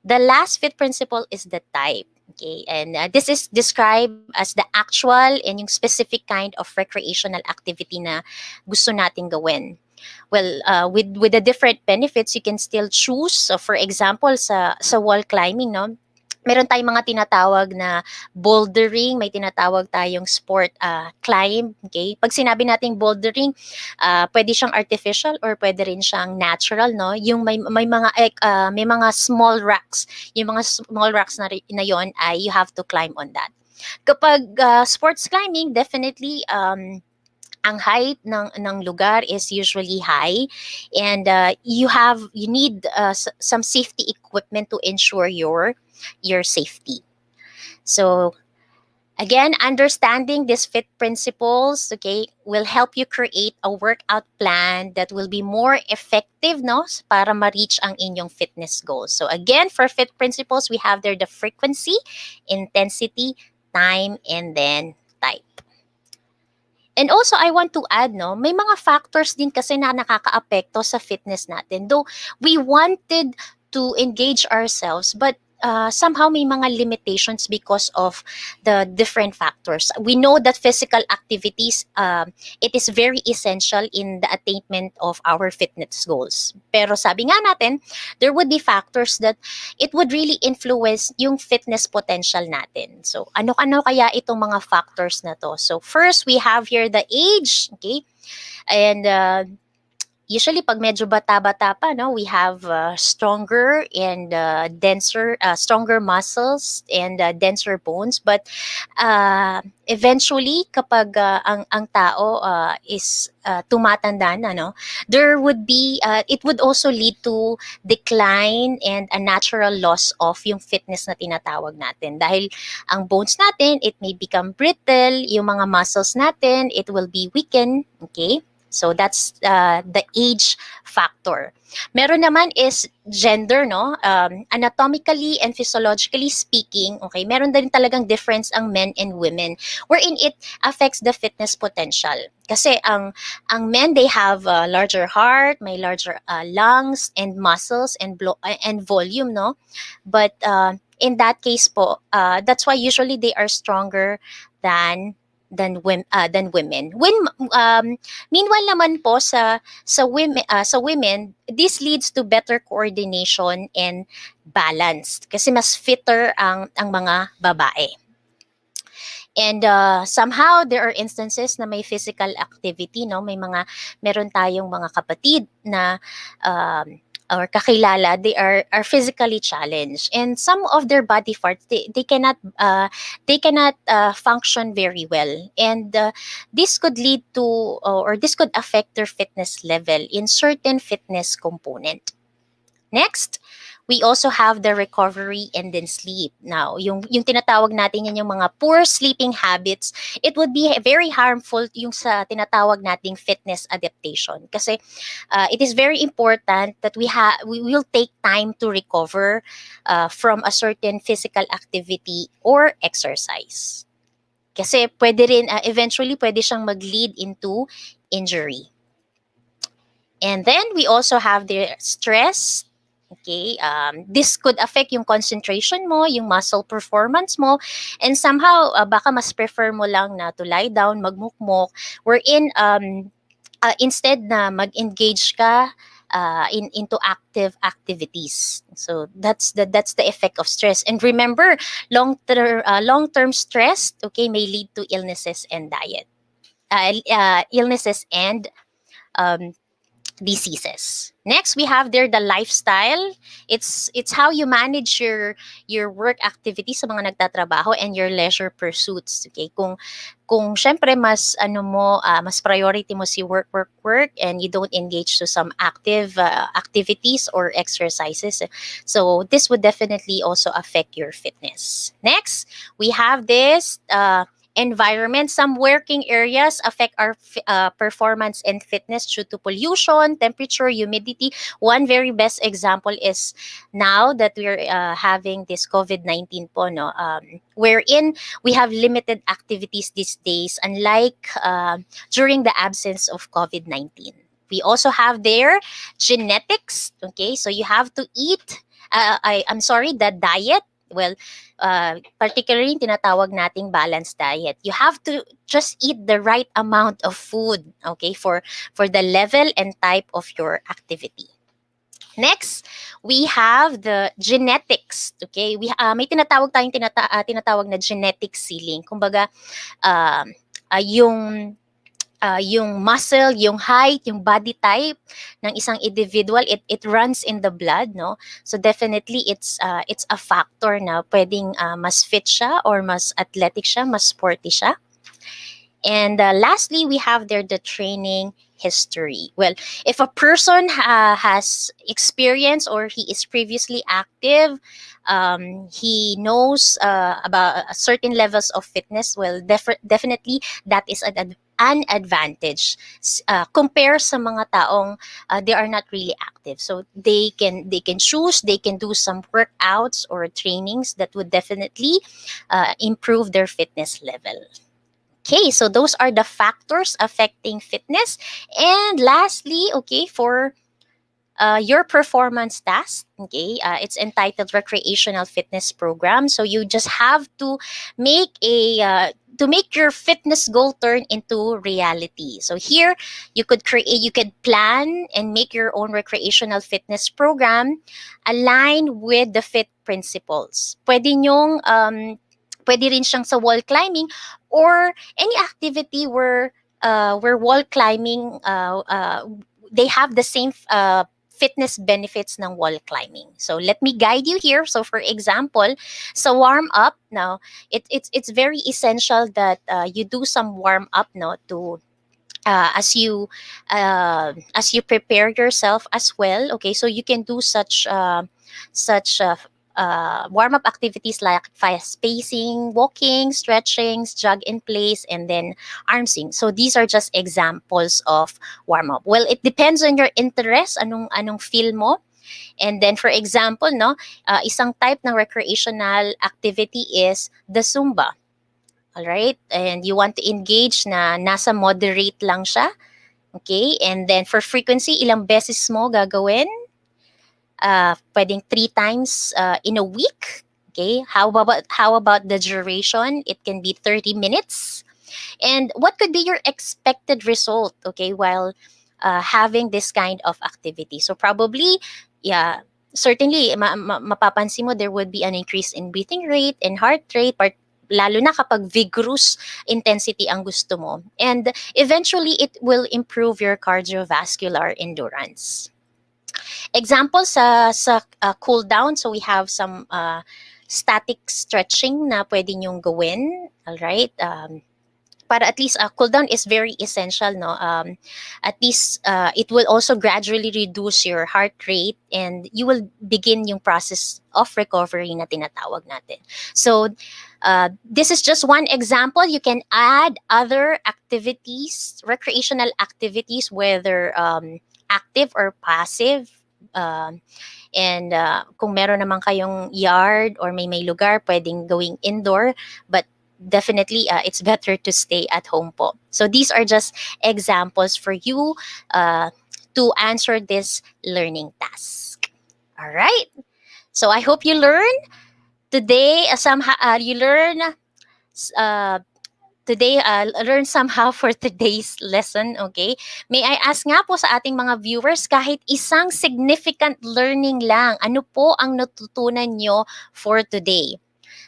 the last FITT principle is the type. Okay, and this is described as the actual and yung specific kind of recreational activity na gusto nating gawin. Well, with the different benefits, you can still choose. So for example, sa wall climbing, no, meron tayong mga tinatawag na bouldering, may tinatawag tayong sport climb. Okay? Pag sinabi nating bouldering, pwede siyang artificial or pwede rin siyang natural, no? Yung may mga small rocks. Yung mga small rocks na yon ay you have to climb on that. Kapag sports climbing, definitely ang height ng lugar is usually high, and you need some safety equipment to ensure your safety. So again, understanding these FITT principles, okay, will help you create a workout plan that will be more effective, no, para ma-reach ang inyong fitness goals. So again, for FITT principles, we have there the frequency, intensity, time, and then type. And also, I want to add, no, may mga factors din kasi na nakakaapekto sa fitness natin. Though we wanted to engage ourselves, but somehow may mga limitations because of the different factors. We know that physical activities, it is very essential in the attainment of our fitness goals. Pero sabi nga natin, there would be factors that it would really influence yung fitness potential natin. So ano-ano kaya itong mga factors na to? So first, we have here the age, okay? And usually pag medyo bata-bata pa, no, we have stronger and stronger muscles and denser bones, but eventually kapag ang tao is tumatanda na, no, there would be it would also lead to decline and a natural loss of yung fitness na tinatawag natin, dahil ang bones natin, it may become brittle, yung mga muscles natin, it will be weakened. Okay, so that's the age factor. Meron naman is gender, no? Anatomically and physiologically speaking, okay, meron din talagang difference ang men and women, wherein it affects the fitness potential. Kasi ang men, they have a larger heart, may larger lungs and muscles and volume, no? But in that case po, that's why usually they are stronger than women. Meanwhile naman po sa women, this leads to better coordination and balance kasi mas fitter ang mga babae. And somehow there are instances na may physical activity, no, meron tayong mga kapatid na or kakilala, they are physically challenged, and some of their body parts, they cannot function very well, and this could lead to or this could affect their fitness level in certain fitness component. Next, we also have the recovery and then sleep. Now, yung tinatawag natin yan, yung mga poor sleeping habits, it would be very harmful yung sa tinatawag nating fitness adaptation. Kasi it is very important that we will take time to recover from a certain physical activity or exercise. Kasi pwede rin, eventually pwede siyang mag-lead into injury. And then we also have the stress. Okay, this could affect yung concentration mo, yung muscle performance mo, and somehow baka mas prefer mo lang na to lie down, magmukmok, wherein instead na mag-engage ka into active activities. So that's the effect of stress. And remember, long-term stress, okay, may lead to illnesses and illnesses and um, diseases. Next, we have there the lifestyle. It's how you manage your work activities sa mga nagtatrabaho and your leisure pursuits. Okay? Kung syempre mas priority mo si work and you don't engage to some active activities or exercises. So this would definitely also affect your fitness. Next, we have this environment. Some working areas affect our performance and fitness due to pollution, temperature, humidity. One very best example is now that we're having this COVID-19 po, no, wherein we have limited activities these days, unlike during the absence of COVID-19. We also have there genetics. Okay, so you have to eat. I'm sorry, the diet. Well, particularly tinatawag nating balanced diet. You have to just eat the right amount of food, okay, for the level and type of your activity. Next, we have the genetics. Okay, may tinatawag na genetic ceiling. Kumbaga, yung muscle, yung height, yung body type ng isang individual, it runs in the blood, no? So definitely it's a factor na pwedeng mas fit siya or mas athletic siya, mas sporty siya. And lastly, we have there the training history. Well, if a person has experience or he is previously active, he knows about certain levels of fitness, well, definitely that is an advantage. Compare sa mga taong they are not really active. So they can choose, they can do some workouts or trainings that would definitely improve their fitness level. Okay, so those are the factors affecting fitness. And lastly, okay, for your performance task, okay, it's entitled Recreational Fitness Program. So you just have to make your fitness goal turn into reality. So here, you could plan and make your own recreational fitness program aligned with the FITT principles. Pwede rin siyang sa wall climbing or any activity where wall climbing they have the same fitness benefits ng wall climbing. So let me guide you here. So for example, sa warm up now, it's very essential that you do some warm up, no, to as you prepare yourself as well. Okay, so you can do such warm-up activities like fast pacing, walking, stretching, jog in place, and then arm swing. So these are just examples of warm-up. Well, it depends on your interest, anong feel mo. And then, for example, no, isang type ng recreational activity is the Zumba. All right? And you want to engage na nasa moderate lang siya. Okay? And then, for frequency, ilang beses mo gagawin? Pwedeng 3 times in a week. Okay, how about the duration? It can be 30 minutes. And what could be your expected result, okay, while having this kind of activity? So probably, yeah, certainly mapapansin mo there would be an increase in breathing rate and heart rate, lalo na kapag vigorous intensity ang gusto mo. And eventually, it will improve your cardiovascular endurance. Examples sa cool down, so we have some static stretching na pwede nyong gawin, all right? Para at least cool down is very essential, no? At least it will also gradually reduce your heart rate and you will begin yung process of recovery na tinatawag natin. So this is just one example. You can add other activities, recreational activities, whether active or passive. And kung meron naman kayong yard or may lugar, pwedeng going indoor, but definitely it's better to stay at home po. So these are just examples for you to answer this learning task. All right. So I hope you learn today. You learn today, learn somehow for today's lesson, okay? May I ask nga po sa ating mga viewers, kahit isang significant learning lang, ano po ang natutunan nyo for today?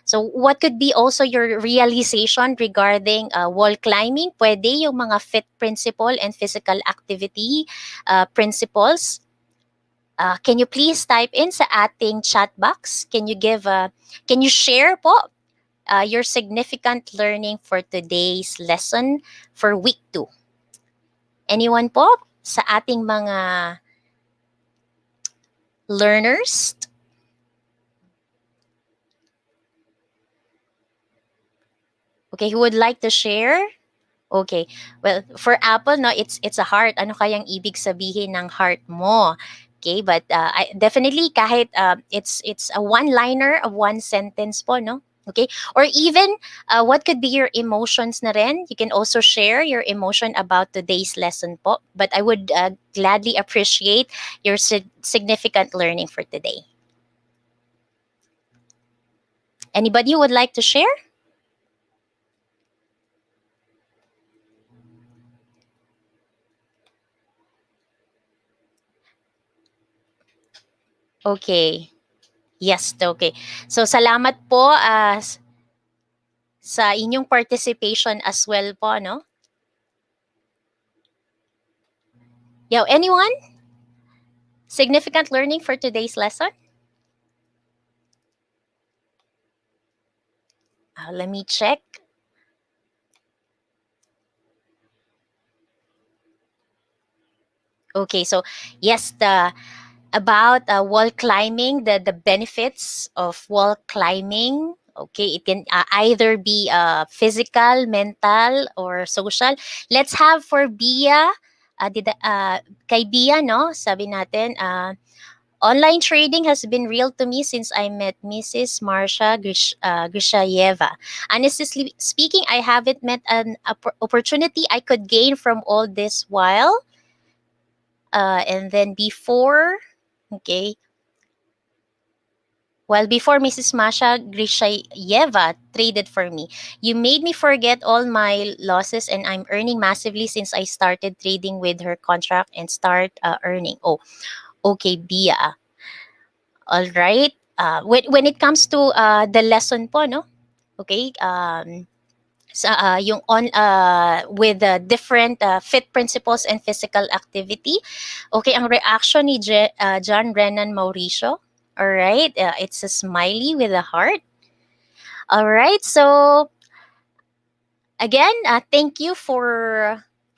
So, what could be also your realization regarding wall climbing? Pwede yung mga FITT principle and physical activity principles. Can you please type in sa ating chat box? Can you share po your significant learning for today's lesson for week 2? Anyone po sa ating mga learners? Okay, who would like to share? Okay. Well, for Apple, no, it's a heart. Ano kayang ibig sabihin ng heart mo? Okay, but definitely kahit it's a one-liner of one sentence po, no? Okay? Or even what could be your emotions na rin? You can also share your emotion about today's lesson po. But I would gladly appreciate your significant learning for today. Anybody who would like to share? Okay. Yes, okay. So salamat po sa inyong participation as well po, no? Yeah, anyone? Significant learning for today's lesson? Let me check. Okay, so yes, about wall climbing, the benefits of wall climbing. Okay, it can either be physical, mental, or social. Let's have for Bia, kay Bia, no? Sabi natin, online trading has been real to me since I met Mrs. Marsha Grishayeva. Honestly speaking, I haven't met an opportunity I could gain from all this while. And then before, okay, well, before Mrs. Masha Grishayeva traded for me, you made me forget all my losses, and I'm earning massively since I started trading with her contract and start earning. Oh, okay, Bia. All right. When it comes to the lesson po, no? Okay, yung on with the different FITT principles and physical activity. Okay, ang reaction ni John Renan Mauricio. All right, it's a smiley with a heart. All right, so again, thank you for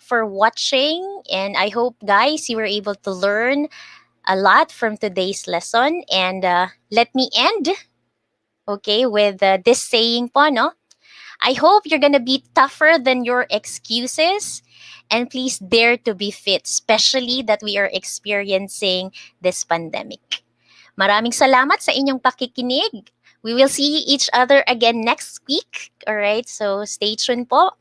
watching, and I hope guys you were able to learn a lot from today's lesson. And let me end, okay, with this saying po, no? I hope you're gonna be tougher than your excuses, and please dare to be fit, especially that we are experiencing this pandemic. Maraming salamat sa inyong pakikinig. We will see each other again next week. All right, so stay tuned po.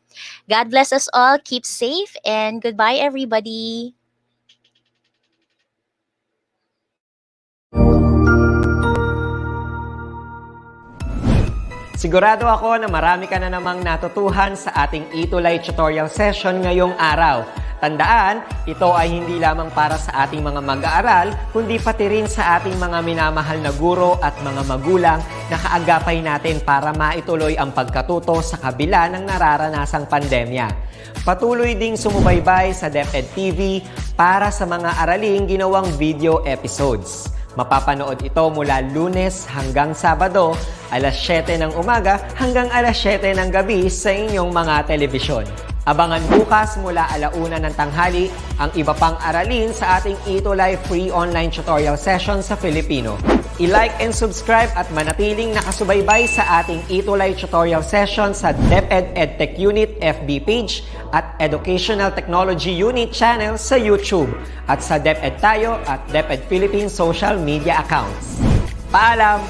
God bless us all. Keep safe, and goodbye, everybody. Sigurado ako na marami ka na namang natutuhan sa ating ETUlay tutorial session ngayong araw. Tandaan, ito ay hindi lamang para sa ating mga mag-aaral, kundi pati rin sa ating mga minamahal na guro at mga magulang na kaagapay natin para maituloy ang pagkatuto sa kabila ng nararanasang pandemya. Patuloy ding sumubaybay sa DepEd TV para sa mga araling ginawang video episodes. Mapapanood ito mula Lunes hanggang Sabado, alas 7 ng umaga hanggang alas 7 ng gabi sa inyong mga telebisyon. Abangan bukas mula 1:00 ng tanghali ang iba pang aralin sa ating ETUlay free online tutorial session sa Filipino. I-like and subscribe at manatiling nakasubaybay sa ating ETUlay tutorial session sa DepEd Edtech Unit FB page at Educational Technology Unit channel sa YouTube at sa DepEd Tayo at DepEd Philippines social media accounts. Paalam!